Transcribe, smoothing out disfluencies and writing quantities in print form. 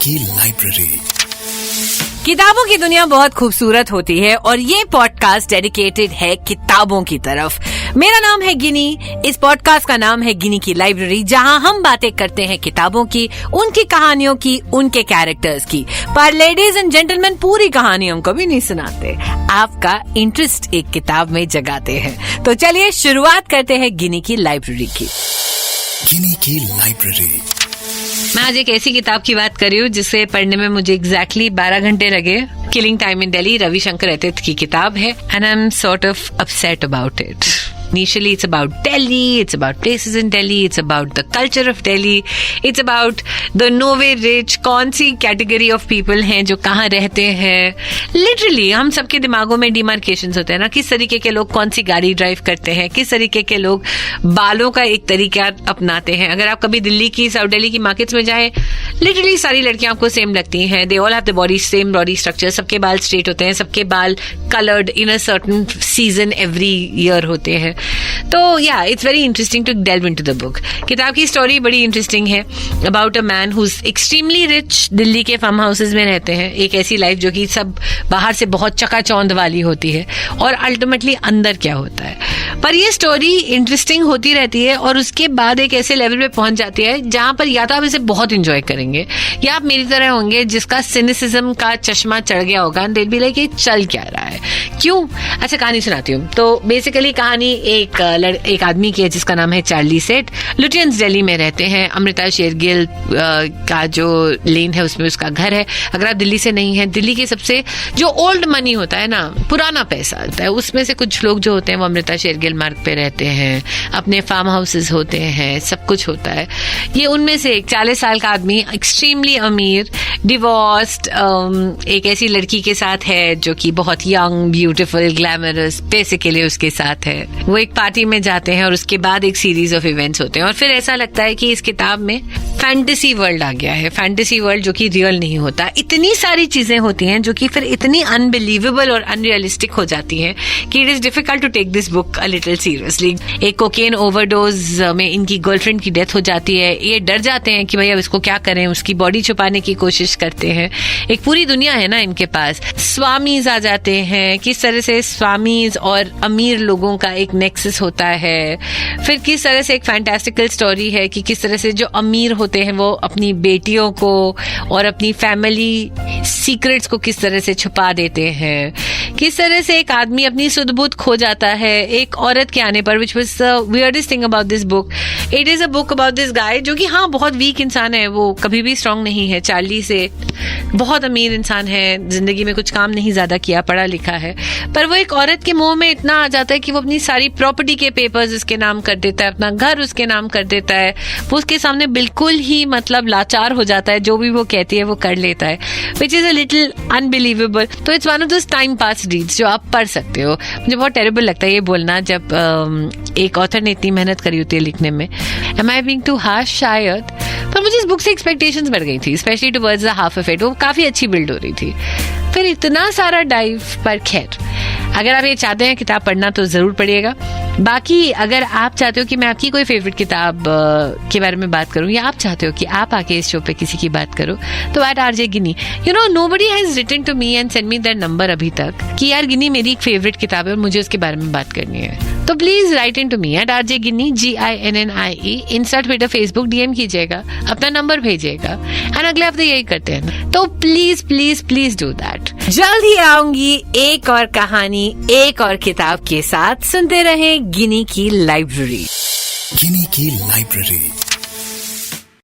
की लाइब्रेरी। किताबों की दुनिया बहुत खूबसूरत होती है और ये पॉडकास्ट डेडिकेटेड है किताबों की तरफ। मेरा नाम है गिनी। इस पॉडकास्ट का नाम है गिनी की लाइब्रेरी, जहां हम बातें करते हैं किताबों की, उनकी कहानियों की, उनके कैरेक्टर्स की। पर लेडीज एंड जेंटलमैन पूरी कहानी हम कभी नहीं सुनाते, आपका इंटरेस्ट एक किताब में जगाते हैं। तो चलिए शुरुआत करते हैं गिनी की लाइब्रेरी की। गिनी की लाइब्रेरी। मैं आज एक ऐसी किताब की बात कर रही हूँ जिसे पढ़ने में मुझे एग्जैक्टली 12 घंटे लगे। Killing time in Delhi, Ravishankar Etteth की किताब है and I am sort of upset about it. Initially, it's about Delhi, it's about places in Delhi, it's about the culture of Delhi, it's about the nowhere rich, कौन सी category of people हैं जो कहाँ रहते हैं। Literally हम सबके दिमागों में डिमार्केशंस होते हैं ना, किस तरीके के लोग कौन सी गाड़ी ड्राइव करते हैं, किस तरीके के लोग बालों का एक तरीका अपनाते हैं। अगर आप कभी दिल्ली की, साउथ दिल्ली की मार्केट्स में जाएं, लिटरली सारी लड़कियां आपको सेम लगती हैं। They all have the body, same body structure, सबके बाल स्ट्रेट होते हैं, सबके बाल coloured in a certain season every year होते हैं। तो yeah it's very interesting to delve into the book. किताब की स्टोरी बड़ी इंटरेस्टिंग है about a man who is extremely rich. Delhi के फार्म हाउसेस में रहते हैं, एक ऐसी लाइफ जो कि सब बाहर से बहुत चकाचौंध वाली होती है और अल्टीमेटली अंदर क्या होता है। पर ये स्टोरी इंटरेस्टिंग होती रहती है और उसके बाद एक ऐसे लेवल पे पहुंच जाती है जहां पर या तो आप इसे बहुत इंजॉय करेंगे या आप मेरी तरह होंगे जिसका सिनिसिज्म का चश्मा चढ़ गया होगा। दिल भी लाइक ये चल क्या रहा है, क्यों। अच्छा, कहानी सुनाती हूँ। तो बेसिकली कहानी एक आदमी की है जिसका नाम है चार्ली सेठ। लुटियंस दिल्ली में रहते हैं। अमृता शेरगिल का जो लेन है उसमें उसका घर है। अगर आप दिल्ली से नहीं है, दिल्ली के सबसे जो ओल्ड मनी होता है ना, पुराना पैसा होता है, उसमें से कुछ लोग जो होते हैं वो अमृता शेरगिल मार्ग पे रहते हैं, अपने फार्म हाउसेस होते हैं, सब कुछ होता है। ये उनमें से एक 40 साल का आदमी, एक्सट्रीमली अमीर, डिवोर्स्ड, एक ऐसी लड़की के साथ है जो कि बहुत यंग, ब्यूटीफुल, ग्लैमरस, पैसे के लिए उसके साथ है। वो एक पार्टी में जाते हैं और उसके बाद एक सीरीज ऑफ इवेंट्स होते हैं और फिर ऐसा लगता है कि इस किताब में फैंटेसी वर्ल्ड आ गया है। फैंटेसी वर्ल्ड जो कि रियल नहीं होता। इतनी सारी चीजें होती हैं जो कि फिर इतनी अनबिलीवेबल और अनरियलिस्टिक हो जाती हैं कि it is difficult to take this book a little seriously. एक कोकेन ओवरडोज में इनकी गर्लफ्रेंड की डेथ हो जाती है। ये डर जाते हैं कि भाई अब इसको क्या करें, उसकी बॉडी छुपाने की कोशिश करते हैं। एक पूरी दुनिया है ना इनके पास। स्वामीज आ जाते हैं, किस तरह से स्वामीज और अमीर लोगों का एक नेक्सस होता है। फिर किस तरह से एक फैंटास्टिकल स्टोरी है कि किस तरह से जो अमीर होते हैं वो अपनी बेटियों को और अपनी फैमिली सीक्रेट्स को किस तरह से छुपा देते हैं। किस तरह से एक आदमी अपनी सुध-बुध खो जाता है एक औरत के आने पर, which was the weirdest thing about this book. It is a book about this guy जो कि हाँ बहुत वीक इंसान है, वो कभी भी स्ट्रांग नहीं है। चार्ली से बहुत अमीर इंसान है, जिंदगी में कुछ काम नहीं ज्यादा किया, पढ़ा लिखा है, पर वो एक औरत के मोह में इतना आ जाता है कि वो अपनी सारी प्रॉपर्टी के पेपर्स उसके नाम कर देता है, अपना घर उसके नाम कर देता है। वो उसके सामने बिल्कुल ही मतलब लाचार हो जाता है, जो भी वो कहती है वो कर लेता है, which is a little unbelievable. तो it's one of those time pass reads जो आप पढ़ सकते हो। मुझे बहुत टेरेबल लगता है ये बोलना जब एक ऑथर ने इतनी मेहनत करी होती है लिखने में। Am I being too harsh शायद, पर मुझे इस बुक से एक्सपेक्टेशंस बढ़ गई थी, specially towards the half of it. वो काफी अच्छी बिल्ड हो रही थी, फिर इतना सारा डाइव। पर खैर, अगर आप ये चाहते हैं किताब पढ़ना तो जरूर पढ़िएगा। बाकी अगर आप चाहते हो कि मैं आपकी कोई फेवरेट किताब के बारे में बात करूं, या आप चाहते हो कि आप आके इस शो पे किसी की बात करो, तो at RJ Ginnie, you know, nobody has written to me and send me that number अभी तक कि यार गिनी मेरी एक फेवरेट किताब है और मुझे उसके बारे में बात करनी है। तो please write in to me at RJ Ginnie, GINNIE, Insta, Twitter, Facebook DM कीजिएगा, अपना नंबर भेजिएगा। एंड अगले हफ्ते यही करते हैं, तो please please please do that. जल्द ही आऊंगी एक और कहानी, एक और किताब के साथ। सुनते रहें गिनी की लाइब्रेरी। गिनी की लाइब्रेरी।